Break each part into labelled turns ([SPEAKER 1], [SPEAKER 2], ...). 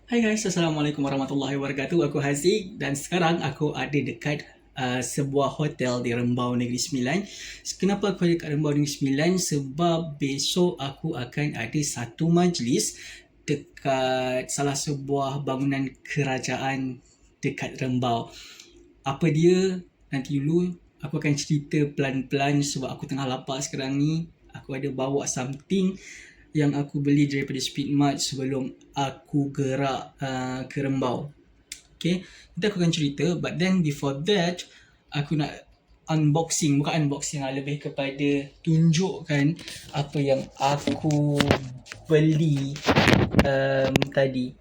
[SPEAKER 1] Hai guys, Assalamualaikum warahmatullahi wabarakatuh. Aku Haziq dan sekarang aku ada dekat sebuah hotel di Rembau Negeri Sembilan. Kenapa aku ada dekat Rembau Negeri Sembilan? Sebab besok aku akan ada satu majlis dekat salah sebuah bangunan kerajaan dekat Rembau. Apa dia? Nanti dulu aku akan cerita pelan-pelan sebab aku tengah lapar sekarang ni. Aku ada bawa something yang aku beli daripada Speedmart sebelum aku gerak ke Rembau. Okay, nanti aku akan cerita. But then before that, aku nak unboxing. Bukan unboxing lah, lebih kepada tunjukkan apa yang aku beli tadi.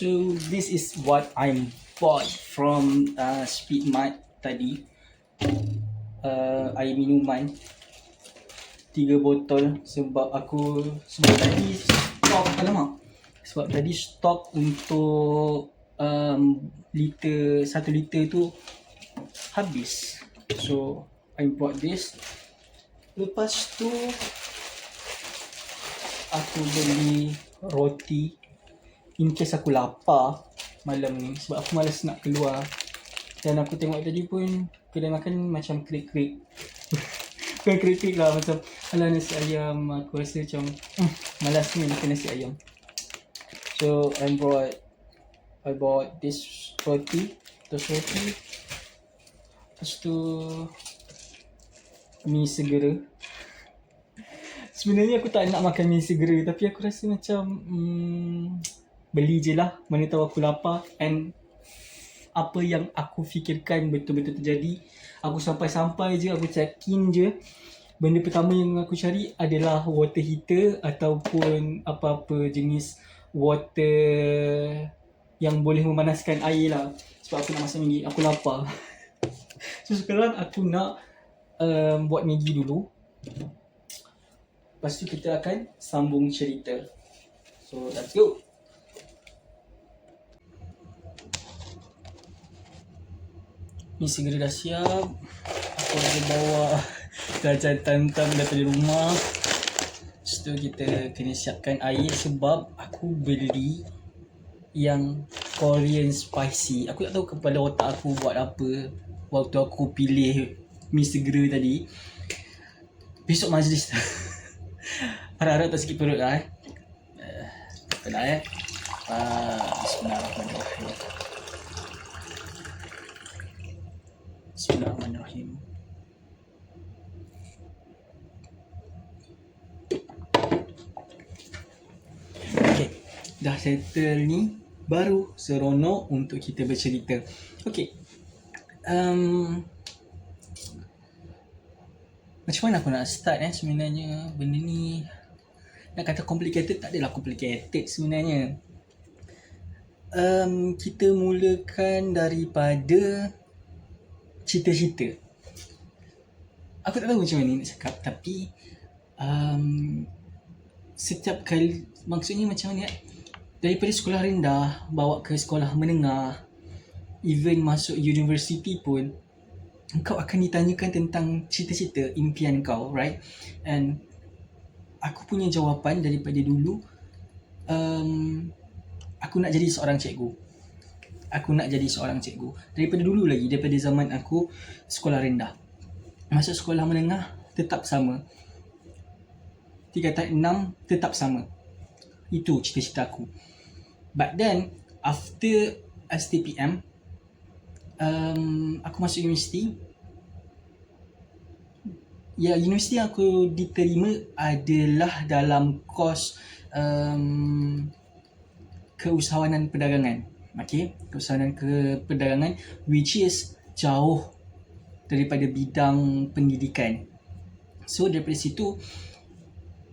[SPEAKER 1] So, this is what I bought from Speedmart tadi. Air minuman 3 botol sebab tadi stok, sebab tadi stok untuk liter 1 liter tu habis. So I bought this. Lepas tu aku beli roti in case aku lapar malam ni sebab aku malas nak keluar. Dan aku tengok tadi pun kedai makan macam krik-krik. Bukan krik-krik lah, macam alah nasi ayam. Aku rasa macam malas ni makan nasi ayam. So I bought this roti. Lepas tu mi segera. Sebenarnya aku tak nak makan mi segera, tapi aku rasa macam beli je lah, mana tahu aku lapar. And apa yang aku fikirkan betul-betul terjadi. Aku sampai-sampai je, aku check in je, benda pertama yang aku cari adalah water heater ataupun apa-apa jenis water yang boleh memanaskan air lah. Sebab aku nak masak Maggi, aku lapar. So sekarang aku nak buat Maggi dulu. Lepas tu kita akan sambung cerita. So let's go. Ni segera dah siap. Aku ada bawa jajan tam-tam daripada rumah. Lepas tu kita kena siapkan air sebab aku beli yang Korean spicy. Aku tak tahu kepala otak aku buat apa waktu aku pilih mi segera tadi. Besok majlis harap-harap tak sakit perut lah tak nak Bismillahirrahmanirrahim. Bismillahirrahmanirrahim. Okay, dah settle ni, baru seronok untuk kita bercerita. Okay, macam mana aku nak start sebenarnya benda ni. Nak kata complicated, tak adalah complicated sebenarnya. Kita mulakan daripada cita-cita. Aku tak tahu macam mana nak cakap, tapi setiap kali, maksudnya macam mana, daripada sekolah rendah bawa ke sekolah menengah, even masuk universiti pun, kau akan ditanyakan tentang cita-cita, impian kau, right? And aku punya jawapan daripada dulu, aku nak jadi seorang cikgu. Daripada dulu lagi, daripada zaman aku sekolah rendah. Masuk sekolah menengah, tetap sama. Tingkatan 6, tetap sama. Itu cita-cita aku. But then, after STPM, aku masuk universiti. Ya, universiti yang aku diterima adalah dalam kos keusahawanan perdagangan. Okay, keusahawanan perdagangan, which is jauh daripada bidang pendidikan. So daripada situ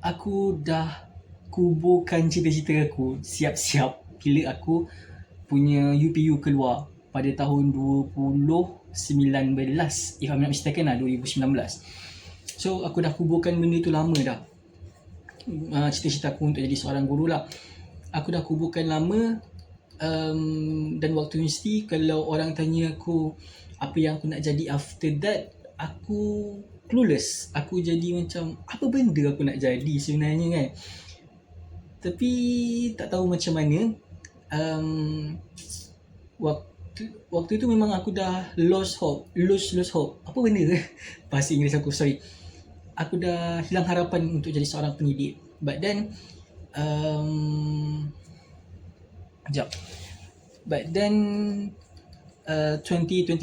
[SPEAKER 1] aku dah kuburkan cita-cita aku, siap-siap bila aku punya UPU keluar pada tahun 2019, if I'm not mistaken lah, 2019. So aku dah kuburkan benda tu lama dah. cita-cita aku untuk jadi seorang guru lah. Aku dah kuburkan lama, dan waktu universiti kalau orang tanya aku apa yang aku nak jadi after that, aku clueless. Aku jadi macam apa benda aku nak jadi sebenarnya kan. Tapi tak tahu macam mana. Waktu itu memang aku dah lose hope. Apa benda? Bahasa Inggeris aku, sorry. Aku dah hilang harapan untuk jadi seorang pendidik. But then Sekejap. But then 2024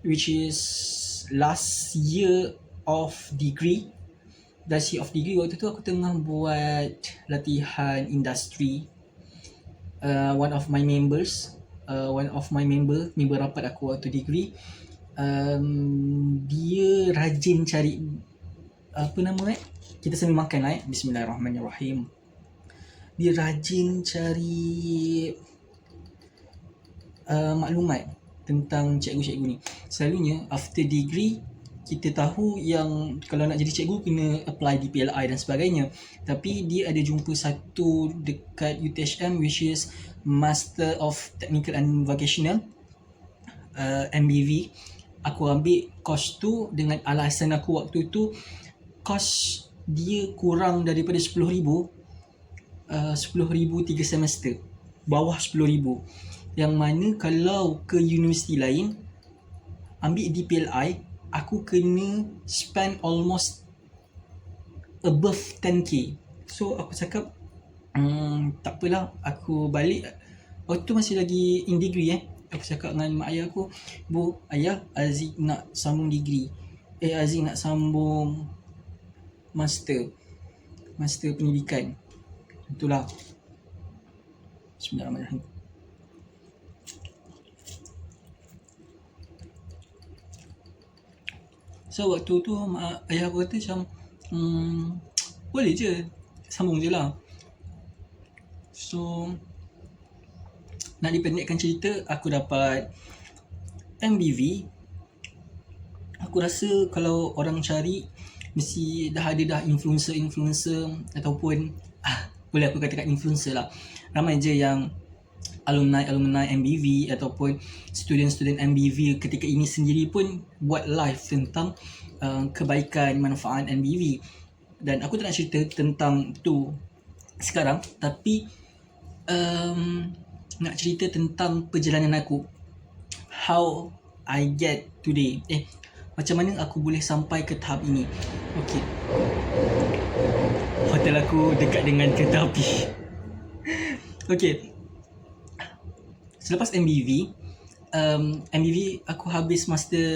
[SPEAKER 1] which is last year of degree. Waktu tu aku tengah buat latihan industri. One of my member rapat aku waktu degree, dia rajin cari kita sambil makan lah Bismillahirrahmanirrahim. Dia rajin cari maklumat tentang cikgu-cikgu ni. Selalunya after degree kita tahu yang kalau nak jadi cikgu kena apply DPLI dan sebagainya. Tapi dia ada jumpa satu dekat UTHM which is Master of Technical and Vocational, MBV. Aku ambil course tu dengan alasan aku waktu tu course dia kurang daripada 10,000 3 semester, bawah 10,000. Yang mana kalau ke universiti lain ambil DPLI, aku kena spend almost above 10k. So aku cakap tak apalah, aku balik. Waktu tu masih lagi in degree Aku cakap dengan mak ayah aku, Bu, ayah, Aziz nak sambung degree. Aziz nak sambung master pendidikan. Itulah. Bismillahirrahmanirrahim. So waktu tu ayah aku kata macam boleh je, sambung je lah. So nak dipendekkan cerita, aku dapat MBV. Aku rasa kalau orang cari mesti dah ada influencer ataupun boleh aku katakan influencer lah. Ramai je yang alumni MBV ataupun student MBV ketika ini sendiri pun buat live tentang kebaikan manfaat MBV. Dan aku tak nak cerita tentang tu sekarang, tapi nak cerita tentang perjalanan aku, how I get today. Macam mana aku boleh sampai ke tahap ini. Okay, hotel aku dekat dengan kereta api. Okay, selepas MBV aku habis master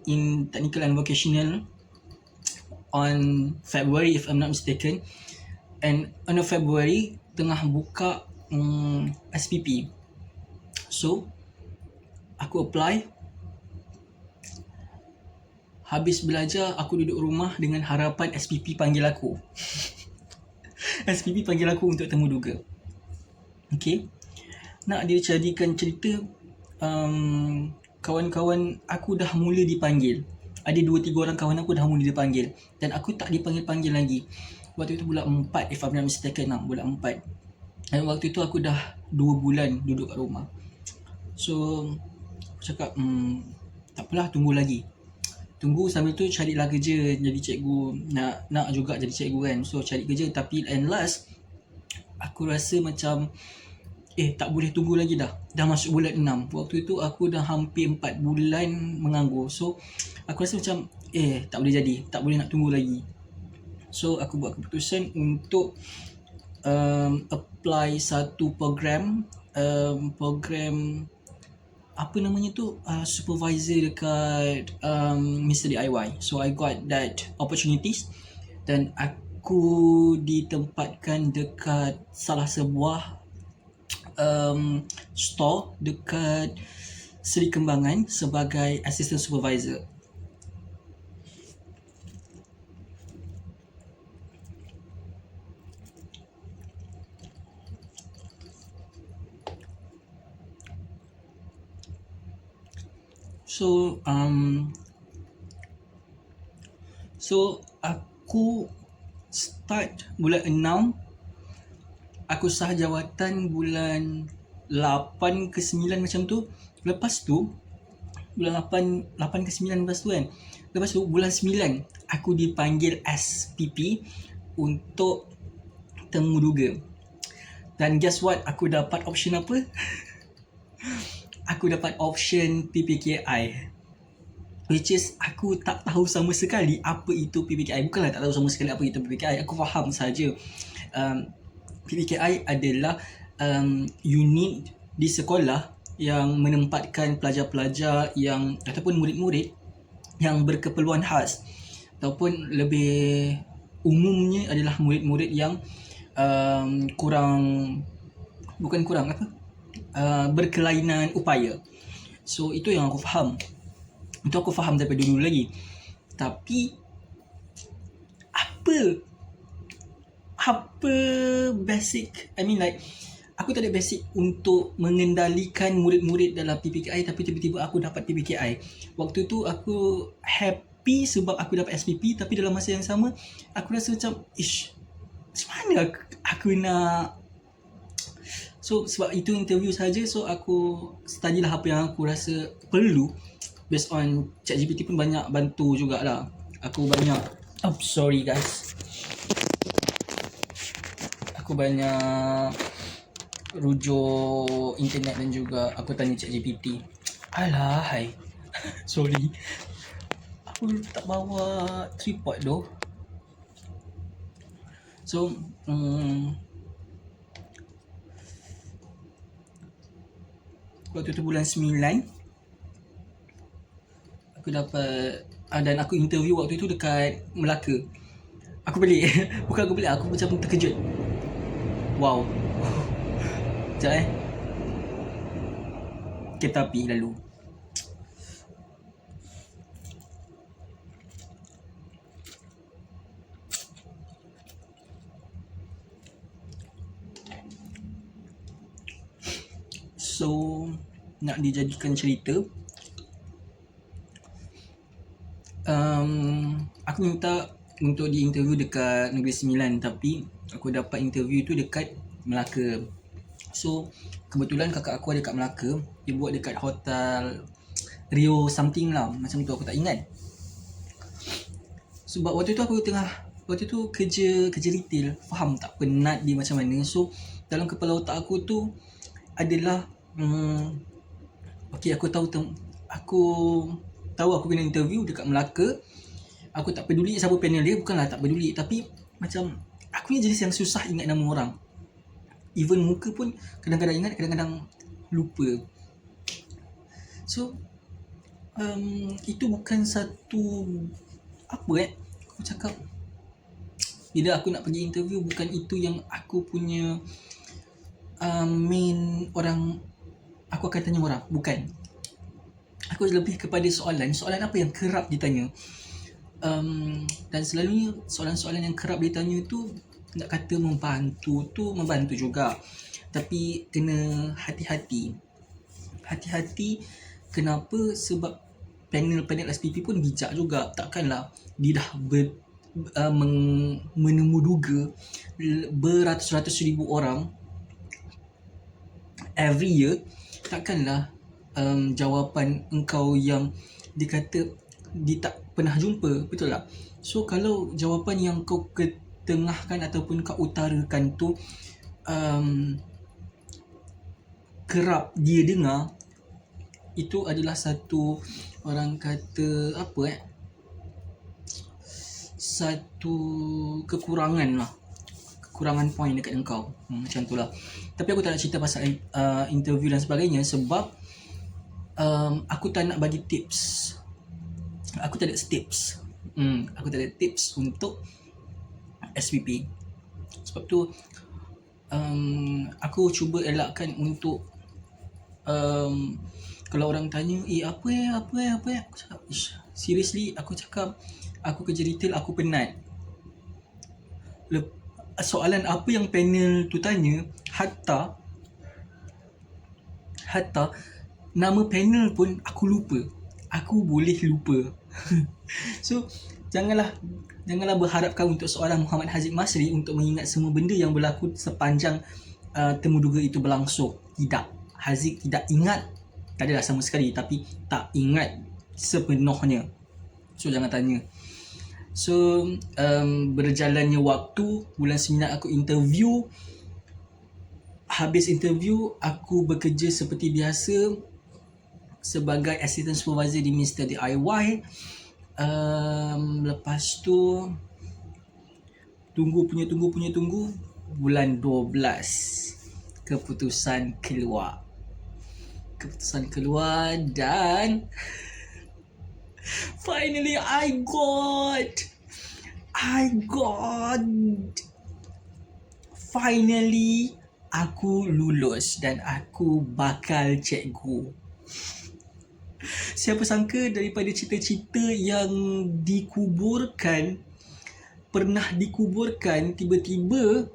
[SPEAKER 1] in technical and vocational on February if I'm not mistaken. And on February tengah buka SPP. So aku apply. Habis belajar, aku duduk rumah dengan harapan SPP panggil aku. SPP panggil aku untuk temu duga. Okay, nak dijadikan cerita, kawan-kawan aku dah mula dipanggil. Ada 2-3 orang kawan aku dah mula dipanggil, dan aku tak dipanggil lagi. Waktu itu bulan 4 if I'm not mistaken lah, bulan 4. Dan waktu itu aku dah 2 bulan duduk kat rumah. So aku cakap tak apalah, tunggu lagi. Tunggu sambil tu carilah kerja jadi cikgu. Nak juga jadi cikgu kan. So cari kerja, tapi and last aku rasa macam tak boleh tunggu lagi dah. Dah masuk bulan 6. Waktu itu aku dah hampir 4 bulan menganggur. So aku rasa macam tak boleh jadi, tak boleh nak tunggu lagi. So aku buat keputusan untuk apply satu program apa namanya tu, supervisor dekat Mr. DIY. So I got that opportunities, dan aku ditempatkan dekat salah sebuah store dekat Seri Kembangan sebagai assistant supervisor. So Aku start bulan 6, aku sah jawatan bulan 8 ke 9 macam tu. Lepas tu bulan 8 ke 9 lepas tu kan. Lepas tu bulan 9 aku dipanggil SPP untuk temu duga. Dan guess what? Aku dapat option apa? Aku dapat option PPKI. Which is aku tak tahu sama sekali apa itu PPKI. Bukanlah tak tahu sama sekali apa itu PPKI. Aku faham saja. PPKI adalah unit di sekolah yang menempatkan pelajar-pelajar yang ataupun murid-murid yang berkeperluan khas, ataupun lebih umumnya adalah murid-murid yang berkelainan upaya. So itu yang aku faham. Itu aku faham daripada dulu lagi. Tapi apa basic, aku tak ada basic untuk mengendalikan murid-murid dalam PPKI, tapi tiba-tiba aku dapat PPKI. Waktu tu aku happy sebab aku dapat SPP, tapi dalam masa yang sama aku rasa macam macam mana aku nak. So sebab itu interview saja, so aku study lah apa yang aku rasa perlu. Based on ChatGPT pun banyak bantu jugalah. Aku banyak sorry guys, aku banyak rujuk internet dan juga aku tanya ChatGPT. Alahai sorry, aku tak bawa tripod doh. So waktu tu bulan 9 aku dapat dan aku interview waktu tu dekat Melaka. Aku pelik. Bukan aku pelik, aku macam terkejut. Wow. Sekejap kereta api lalu. So nak dijadikan cerita, aku minta untuk di-interview dekat Negeri Sembilan, tapi aku dapat interview tu dekat Melaka. So kebetulan kakak aku ada kat Melaka. Dia buat dekat hotel Rio something lah, macam tu, aku tak ingat. Sebab waktu tu kerja retail, faham tak penat dia macam mana. So dalam kepala otak aku tu adalah okay, aku tahu aku kena interview dekat Melaka. Aku tak peduli siapa panel dia, bukanlah tak peduli, tapi macam aku ni jenis yang susah ingat nama orang. Even muka pun kadang-kadang ingat, kadang-kadang lupa. So itu bukan satu aku cakap bila aku nak pergi interview, bukan itu yang aku punya main orang aku akan tanya orang. Bukan. Aku lebih kepada soalan apa yang kerap ditanya. Dan selalunya soalan-soalan yang kerap ditanya tu, nak kata membantu juga, tapi kena hati-hati. Kenapa? Sebab panel SPP pun bijak juga. Takkanlah dia dah menemuduga beratus-ratus ribu orang every year. Takkanlah jawapan engkau yang dikata dia tak pernah jumpa, betul tak? So kalau jawapan yang kau ketengahkan ataupun kau utarakan tu kerap dia dengar, itu adalah satu, orang kata satu kekurangan point dekat engkau. Macam tu lah. Tapi aku tak nak cerita pasal interview dan sebagainya, sebab aku tak nak bagi tips. Aku tak ada tips untuk SPP. Sebab tu aku cuba elakkan untuk kalau orang tanya apa aku cakap, seriously aku cakap aku kerja retail, aku penat. Soalan apa yang panel tu tanya, hatta nama panel pun aku lupa. Aku boleh lupa. So janganlah berharapkan untuk seorang Muhammad Haziq Masri untuk mengingat semua benda yang berlaku sepanjang temuduga itu berlangsung. Tidak. Haziq tidak ingat, tak adalah sama sekali, tapi tak ingat sepenuhnya. So jangan tanya. So berjalannya waktu, bulan 9 aku interview. Habis interview, aku bekerja seperti biasa sebagai assistant supervisor di Mr. DIY. Lepas tu tunggu. Bulan 12 keputusan keluar dan finally I got finally aku lulus dan aku bakal cikgu. Siapa sangka daripada cita-cita yang pernah dikuburkan, tiba-tiba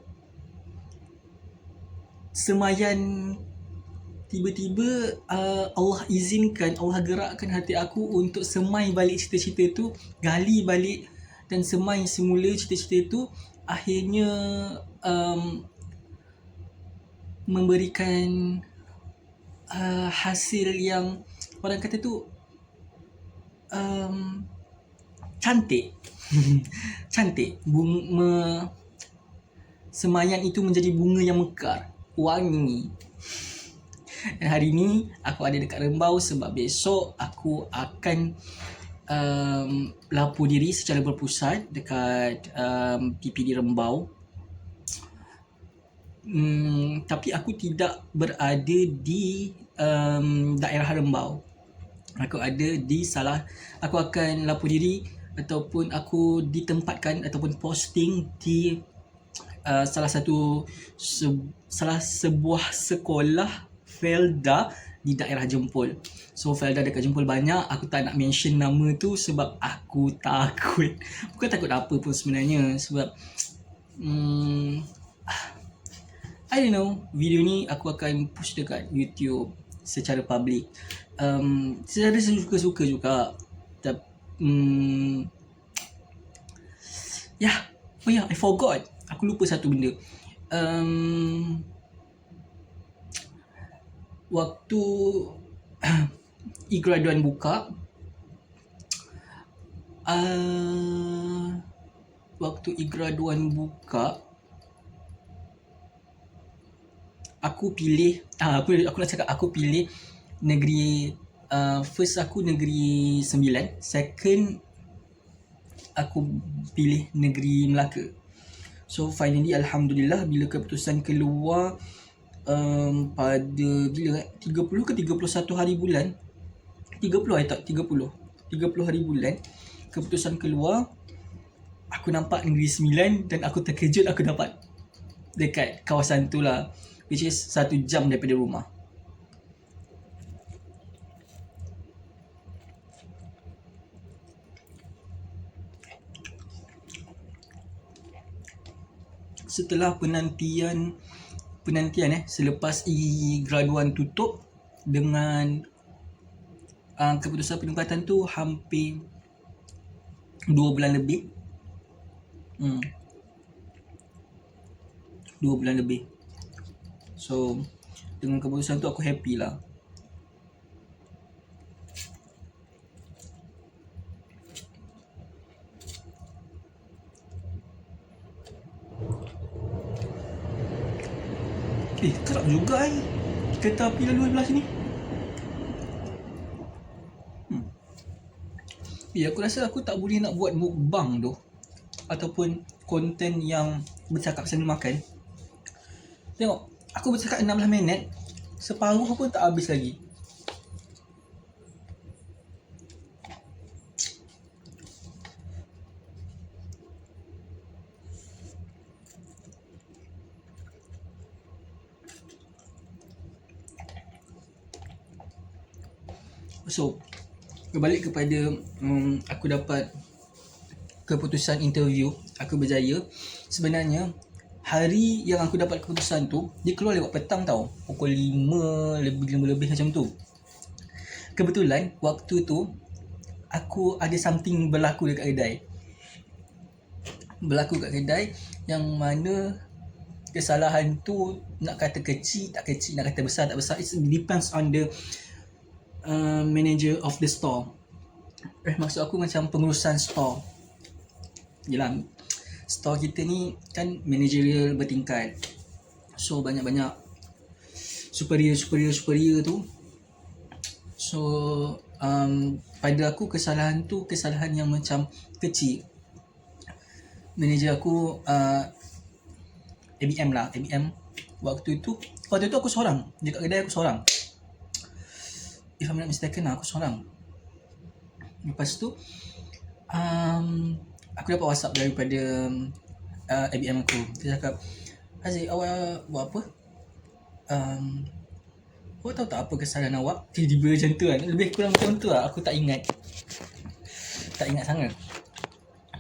[SPEAKER 1] Allah izinkan, Allah gerakkan hati aku untuk semai balik cita-cita tu, gali balik dan semai semula cita-cita tu. Akhirnya memberikan hasil yang orang kata tu cantik. Cantik. Semayan itu menjadi bunga yang mekar, wangi. Dan hari ni aku ada dekat Rembau sebab besok aku akan lapor diri secara berpusat dekat PPD Rembau. Tapi aku tidak berada di daerah Rembau. Aku akan lapor diri ataupun aku ditempatkan ataupun posting di salah sebuah sekolah Felda di daerah Jempol. So Felda dekat Jempol banyak. Aku tak nak mention nama tu sebab aku takut. Bukan takut apa pun sebenarnya, sebab I don't know, video ni aku akan push dekat YouTube secara public, secara suka-suka juga. I forgot. Aku lupa satu benda. Waktu e-graduan buka, aku pilih negeri, first aku negeri Sembilan, second aku pilih negeri Melaka. So finally alhamdulillah bila keputusan keluar pada 30 ke 31 hari bulan, 30 hari bulan keputusan keluar, aku nampak negeri Sembilan dan aku terkejut aku dapat dekat kawasan tu lah, which is 1 jam daripada rumah. Setelah penantian selepas e-graduan tutup dengan keputusan penempatan tu hampir 2 bulan lebih. 2 bulan lebih. So dengan keputusan tu aku happy lah. Terap juga kereta api lalu belah sini. Aku rasa aku tak boleh nak buat mukbang tu ataupun konten yang bercakap sambil makan. Tengok, aku bercakap 16 minit, separuh pun tak habis lagi. So, berbalik kepada aku dapat keputusan interview, aku berjaya. Sebenarnya hari yang aku dapat keputusan tu, dia keluar lewat petang tau, pukul 5 lebih macam tu. Kebetulan waktu tu aku ada something berlaku dekat kedai. berlaku kat kedai yang mana kesalahan tu nak kata kecil tak kecil, nak kata besar tak besar, it depends on the manager of the store. Maksud aku macam pengurusan store. Yelah, store kita ni kan managerial bertingkat. So banyak-banyak superior tu. So pada aku kesalahan tu kesalahan yang macam kecil. Manager aku ABM waktu itu aku seorang dekat kedai, aku seorang, if I'm not mistaken aku seorang. Lepas tu aku dapat WhatsApp daripada ABM aku. Dia cakap, "Haziq, awak buat apa? Awak tahu tak apa kesalahan awak?" Tiba-tiba macam tu kan. Lebih kurang macam tu lah. Aku tak ingat sangat.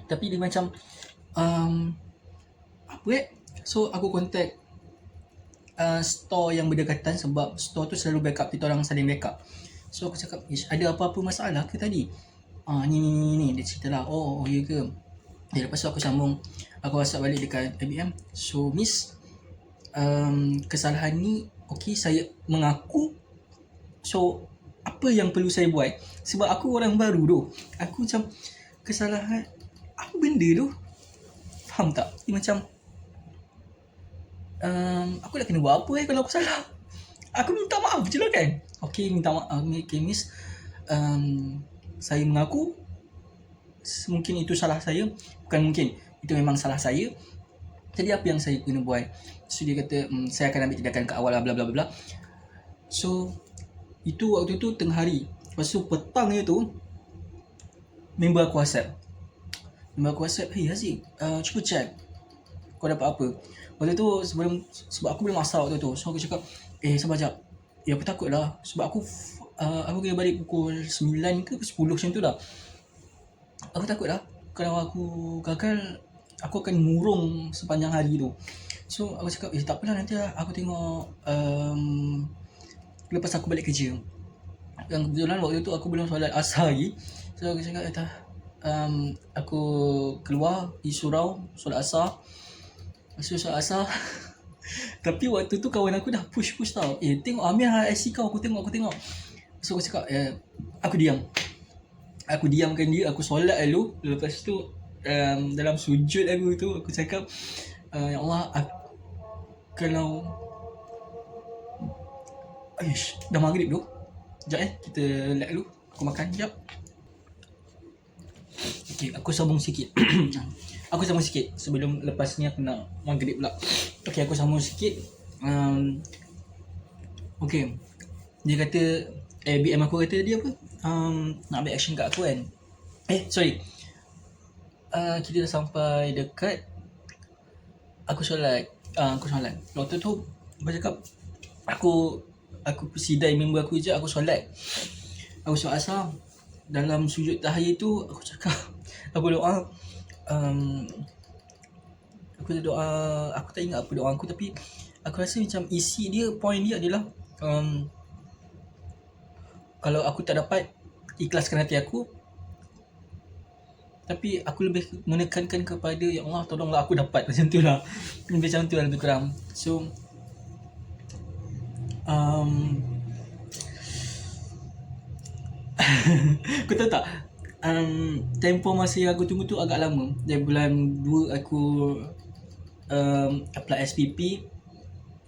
[SPEAKER 1] Tapi dia macam so aku contact store yang berdekatan, sebab store tu selalu backup, kita orang saling backup. So aku cakap, ada apa-apa masalah ke tadi? Ni dia cerita lah. Oh ya ke? Lepas tu aku WhatsApp balik dekat ABM. So miss, kesalahan ni saya mengaku. So apa yang perlu saya buat? Sebab aku orang baru tu. Aku macam, kesalahan apa benda tu? Faham tak? Dia macam aku nak kena buat apa kalau aku salah? Aku minta maaf je lah kan. Minta maaf. Miss, saya mengaku mungkin itu salah saya. Bukan mungkin, itu memang salah saya. Jadi apa yang saya kena buat? So dia kata, saya akan ambil tindakan ke awal bla bla bla. So itu waktu tu tengah hari. Lepas tu petangnya tu member aku WhatsApp, "Hey Haziq, cuba check kau dapat apa." Waktu tu sebab aku belum asal waktu tu. So aku cakap, sabar jap. Aku takut lah. Sebab aku kena balik pukul 9 ke 10 macam tu dah. Aku takut lah kalau aku gagal, aku akan murung sepanjang hari tu. So aku cakap, tak apalah, nanti aku tengok lepas aku balik kerja. Yang kebetulan waktu tu aku belum solat asar lagi. So aku cakap, aku keluar pergi surau solat asar. Solat asar tapi waktu tu kawan aku dah push tau. Tengok Amir IC kau, aku tengok. So aku cakap, aku diamkan dia. Aku solat dulu. Lepas tu dalam sujud aku tu, aku cakap, ya Allah, kalau dah maghrib tu. Sekejap kita lag dulu. Aku makan sekejap. Aku sambung sikit. Sebelum lepas ni aku nak maghrib pula. Aku sambung sikit. Dia kata, BM aku kata dia apa? Nak ambil action kat aku kan. Kita dah sampai dekat. Aku solat. Waktu tu aku cakap, aku sidai member aku je. Aku solat asar. Dalam sujud tahiyat tu aku cakap, aku doa. Aku tak ingat apa doa aku, tapi aku rasa macam isi dia, point dia adalah kalau aku tak dapat, ikhlaskan hati aku. Tapi aku lebih menekankan kepada, ya Allah, tolonglah aku dapat. Macam tu lah. Macam tu lah lebih kurang. So kau tahu tak, tempoh masa yang aku tunggu tu agak lama. Dari bulan 2 aku apply SPP.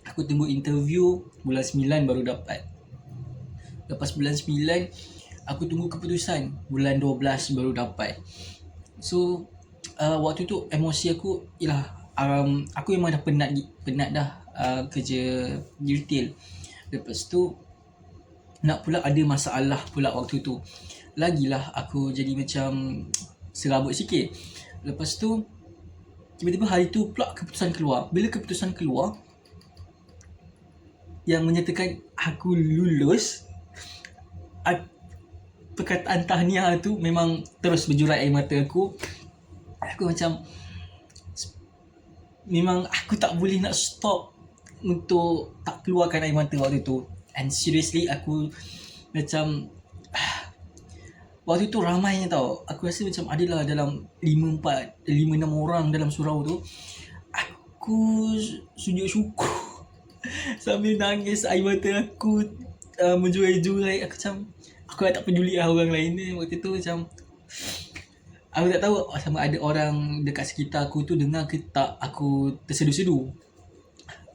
[SPEAKER 1] Aku tunggu interview. Bulan 9 baru dapat. Lepas bulan 9 aku tunggu keputusan. Bulan 12 baru dapat. So waktu tu emosi aku ialah, aku memang dah penat dah kerja di retail. Lepas tu nak pula ada masalah pula waktu tu. Lagilah aku jadi macam serabut sikit. Lepas tu tiba-tiba hari tu pula keputusan keluar. Bila keputusan keluar yang menyatakan aku lulus, perkataan tahniah tu memang terus berjurai air mata aku. Aku macam, memang aku tak boleh nak stop untuk tak keluarkan air mata waktu tu. And seriously aku macam waktu tu ramai tau. Aku rasa macam adalah dalam 5-6 orang dalam surau tu. Aku sujud syukur sambil nangis, air mata aku menjurai-jurai. Aku macam, aku tak peduli lah orang lain ni. Waktu tu macam, aku tak tahu sama ada orang dekat sekitar aku tu dengar ke tak aku tersedu-sedu.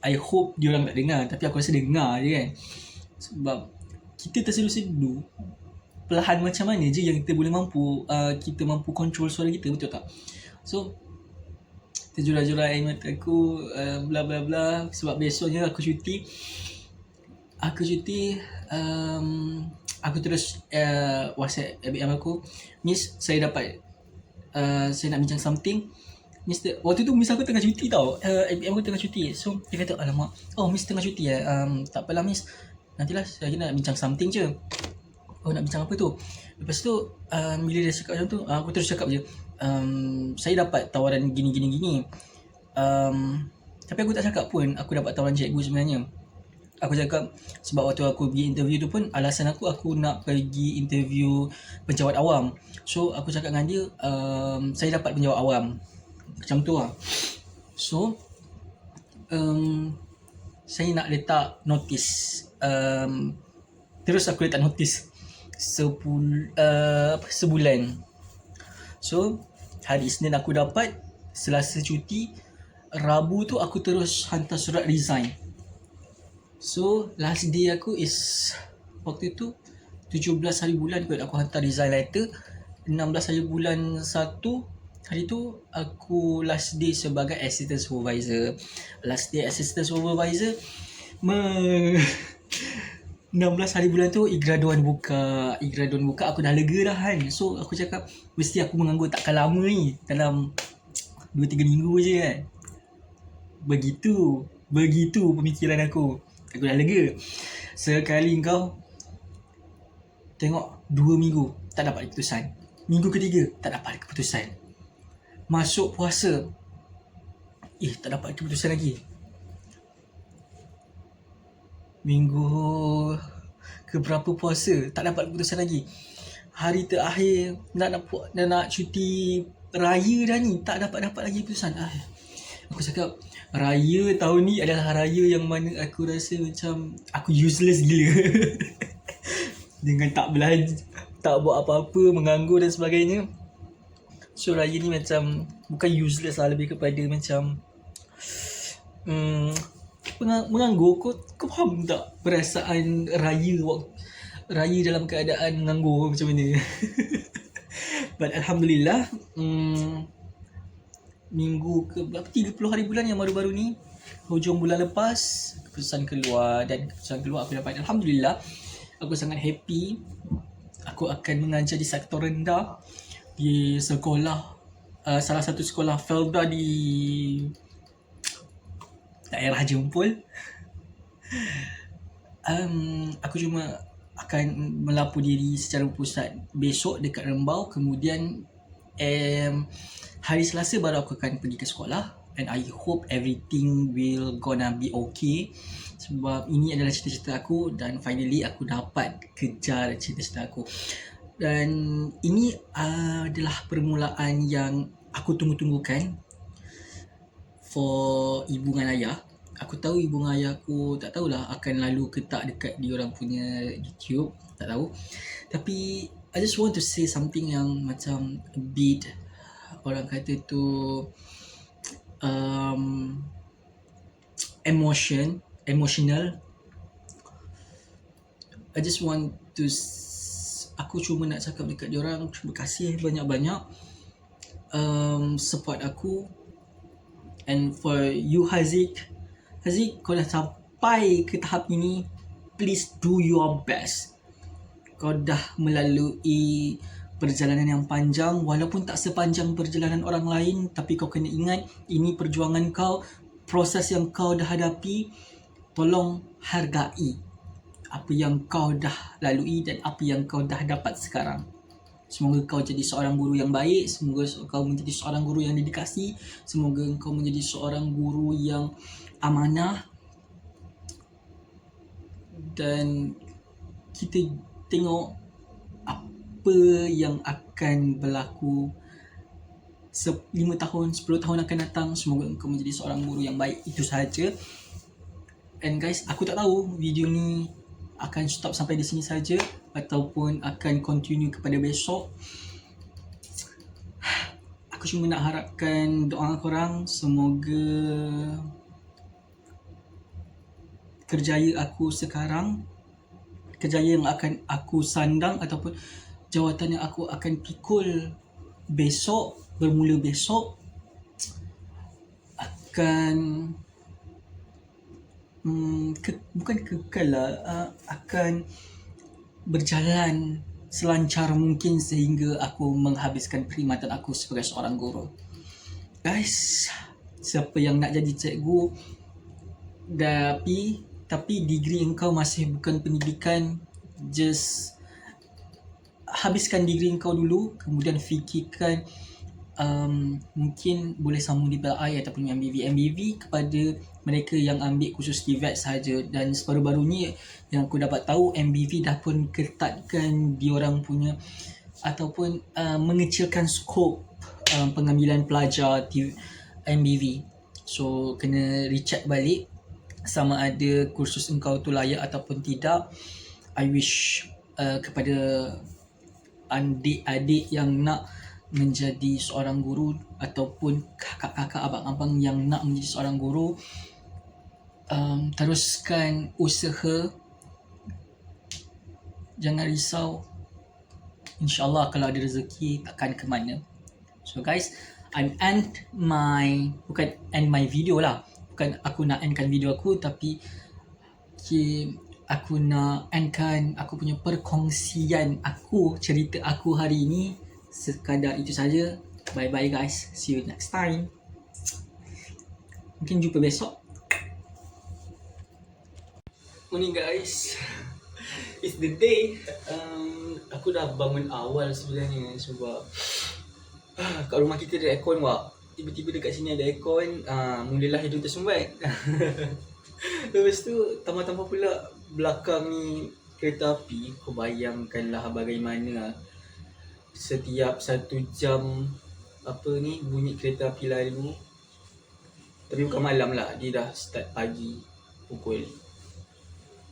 [SPEAKER 1] I hope diorang tak dengar, tapi aku rasa dengar je kan. Sebab kita tersedu-sedu, perlahan macam mana je yang kita boleh kita mampu control suara kita, betul tak? So terjurai-jurai air mata aku, bla bla bla. Sebab besoknya aku cuti. Aku terus WhatsApp ABM aku, Miss, saya dapat saya nak bincang something. Waktu tu Miss aku tengah cuti tau. ABM aku tengah cuti. So dia kata, alamak, oh Miss tengah cuti tak apalah Miss, nantilah saya nak bincang something je. Oh, nak bincang apa tu? Lepas tu bila dia cakap macam tu, aku terus cakap je, saya dapat tawaran gini. Tapi aku tak cakap pun aku dapat tawaran cikgu sebenarnya. Aku cakap sebab waktu aku pergi interview tu pun, alasan aku nak pergi interview penjawat awam. So aku cakap dengan dia, saya dapat penjawat awam, macam tu lah. So saya nak letak notis. Terus aku letak notis sebulan. So hari Isnin aku dapat, Selasa cuti, Rabu tu aku terus hantar surat resign. So last day aku is waktu tu 17 hari bulan kot aku hantar resign letter. 16 hari bulan 1 hari tu aku last day sebagai assistant supervisor. Last day assistant supervisor 16 hari bulan tu e-graduan buka, aku dah lega dah kan. So aku cakap mesti aku menganggur takkan lama ni, dalam 2-3 minggu je kan. Begitu pemikiran aku dah lega. Sekali kau tengok 2 minggu tak dapat keputusan, minggu ketiga tak dapat keputusan, masuk puasa tak dapat keputusan lagi, minggu keberapa puasa tak dapat keputusan lagi, hari terakhir nak cuti raya dah ni tak dapat lagi keputusan. Aku cakap raya tahun ni adalah raya yang mana aku rasa macam aku useless gila. Dengan tak belajar, tak buat apa-apa, menganggur dan sebagainya. So raya ni macam bukan useless lah, lebih kepada macam menganggur. Kau faham tak perasaan raya dalam keadaan menganggur macam mana? But Alhamdulillah, minggu ke berapa, 30 hari bulan yang baru-baru ni, hujung bulan lepas keputusan keluar aku dapat. Alhamdulillah, aku sangat happy. Aku akan mengajar di sektor rendah di sekolah, salah satu sekolah Felda di daerah Jempol. Aku cuma akan melapor diri secara pusat besok dekat Rembau. Kemudian hari Selasa baru aku akan pergi ke sekolah, and I hope everything will gonna be okay. Sebab ini adalah cita-cita aku, dan finally aku dapat kejar cita-cita aku. Dan ini adalah permulaan yang aku tunggu-tunggukan for ibu dengan ayah. Aku tahu ibu dengan ayah aku tak tahulah akan lalu ke tak dekat diorang punya YouTube, tak tahu. Tapi I just want to say something yang macam a bit, orang kata tu emotional. I just want to aku cuma nak cakap dekat diorang, terima kasih banyak-banyak support aku. And for you Haziq, kau dah sampai ke tahap ini, please do your best. Kau dah melalui perjalanan yang panjang, walaupun tak sepanjang perjalanan orang lain, tapi kau kena ingat ini perjuangan kau, proses yang kau dah hadapi. Tolong hargai apa yang kau dah lalui dan apa yang kau dah dapat sekarang. Semoga kau jadi seorang guru yang baik, semoga kau menjadi seorang guru yang dedikasi, semoga kau menjadi seorang guru yang amanah. Dan kita tengok apa yang akan berlaku 5 tahun, 10 tahun akan datang. Semoga engkau menjadi seorang guru yang baik. Itu sahaja. And guys, aku tak tahu video ni akan stop sampai di sini saja ataupun akan continue kepada besok. Aku cuma nak harapkan doa korang, semoga kerjaya aku sekarang, kerjaya yang akan aku sandang ataupun jawatan yang aku akan pikul besok, bermula besok, akan bukan kekal lah, akan berjalan selancar mungkin sehingga aku menghabiskan perkhidmatan aku sebagai seorang guru. Guys, siapa yang nak jadi cikgu tapi degree engkau masih bukan pendidikan, just habiskan degree engkau dulu, kemudian fikirkan mungkin boleh sambung di PLI ataupun MBV kepada mereka yang ambil kursus TVET sahaja. Dan sebaru-baru ni yang aku dapat tahu, MBV dah pun ketatkan diorang punya ataupun mengecilkan skop pengambilan pelajar MBV. So kena recheck balik sama ada kursus engkau tu layak ataupun tidak. I wish kepada adik-adik yang nak menjadi seorang guru ataupun kakak-kakak, abang-abang yang nak menjadi seorang guru, teruskan usaha, jangan risau, InsyaAllah kalau ada rezeki takkan ke mana. So guys, bukan end my video lah, bukan aku nak endkan video aku, tapi aku nak endkan aku punya perkongsian aku, cerita aku hari ini. Sekadar itu saja. Bye bye guys, see you next time. Mungkin jumpa besok. Morning guys, it's the day. Aku dah bangun awal sebenarnya sebab kat rumah kita ada aircon wak. Tiba-tiba dekat sini ada aircon, mulalah hidup tersumbat. Lepas tu tambah-tambah pula belakang ni kereta api. Kau bayangkanlah bagaimana setiap 1 jam bunyi kereta api lalu. Tapi bukan malam lah, dia dah start pagi pukul,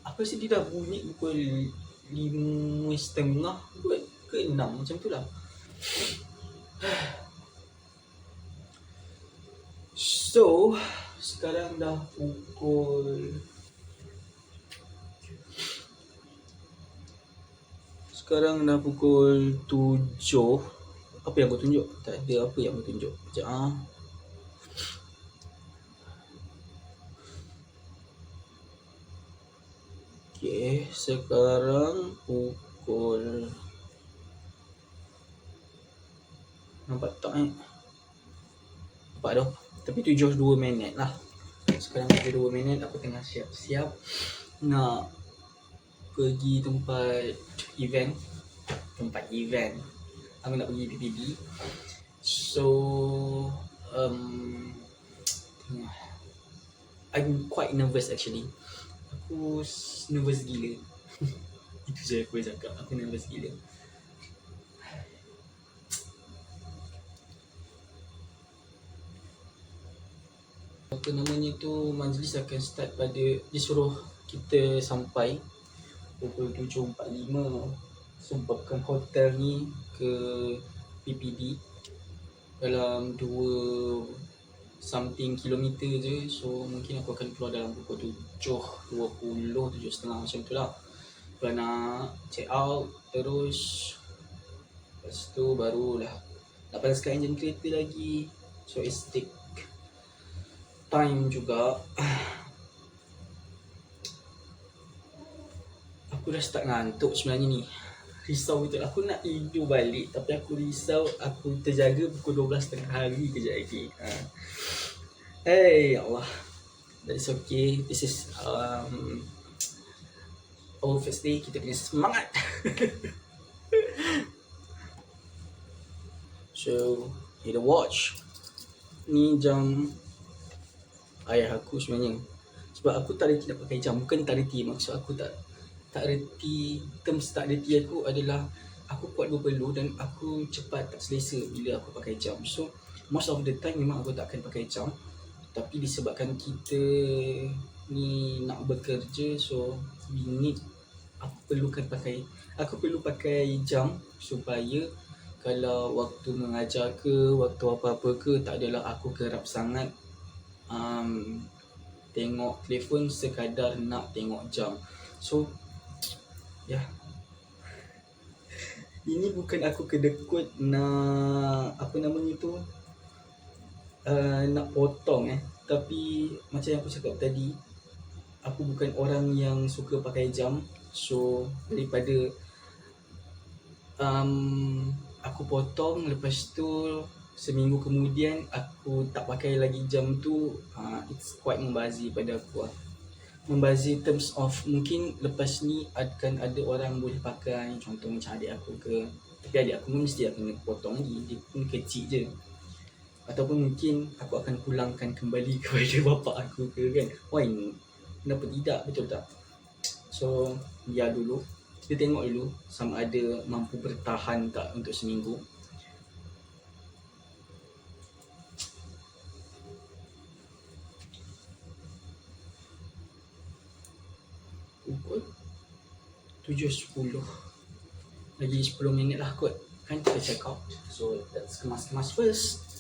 [SPEAKER 1] apa sih, dia dah bunyi pukul 5.30 ke 6 macam tu lah. So sekarang dah pukul 7. Apa yang aku tunjuk? Tak ada apa yang aku tunjuk. Sekejap. Okay, sekarang pukul, nampak tak nampak dah. Tapi 7:02 lah. Sekarang 7:02 aku tengah siap-siap nak pergi tempat event. Aku nak pergi PPD. So I'm quite nervous actually. Aku nervous gila. Itu je aku boleh cakap, aku nervous gila. Apa namanya tu, majlis akan start pada, disuruh kita sampai pukul 7.45. Sebabkan hotel ni ke PPD dalam 2 something kilometer je. So mungkin aku akan keluar dalam pukul 7.20, 7.30 macam tu lah. Kalau nak check out terus, lepas tu barulah nak panaskan enjin kereta lagi. So it's take time juga. Aku dah start ngantuk sebenarnya ni. Risau betul. Aku nak tidur balik, tapi aku risau aku terjaga pukul 12 tengah hari kejap lagi. Hey Allah, that's okay. This is our first day. Kita kena semangat. So need a watch. Ni jam ayah aku sebenarnya. Sebab aku tak reti nak pakai jam. Bukan tak reti, maksud aku tak reti. Terms tak reti aku adalah aku kuat berpeluh dan aku cepat tak selesa bila aku pakai jam. So most of the time memang aku takkan pakai jam, tapi disebabkan kita ni nak bekerja, so we need, aku perlu pakai jam supaya kalau waktu mengajar ke, waktu apa-apa ke, tak adalah aku kerap sangat tengok telefon sekadar nak tengok jam. So ya, ini bukan aku kedekut nak apa namanya tu, nak potong tapi macam yang aku cakap tadi, aku bukan orang yang suka pakai jam. So daripada aku potong, lepas tu seminggu kemudian aku tak pakai lagi jam tu, it's quite membazir pada aku lah. Membazir terms of mungkin lepas ni akan ada orang boleh pakai, contoh macam adik aku ke, tapi adik aku mesti akan potong lagi, dia pun kecil je. Ataupun mungkin aku akan pulangkan kembali kepada bapa aku ke kan, why kenapa tidak, betul tak? So biar dulu, kita tengok dulu sama ada mampu bertahan tak untuk seminggu. Pukul 7.10, lagi 10 minit lah kot kan kita check out. So let's kemas-kemas first.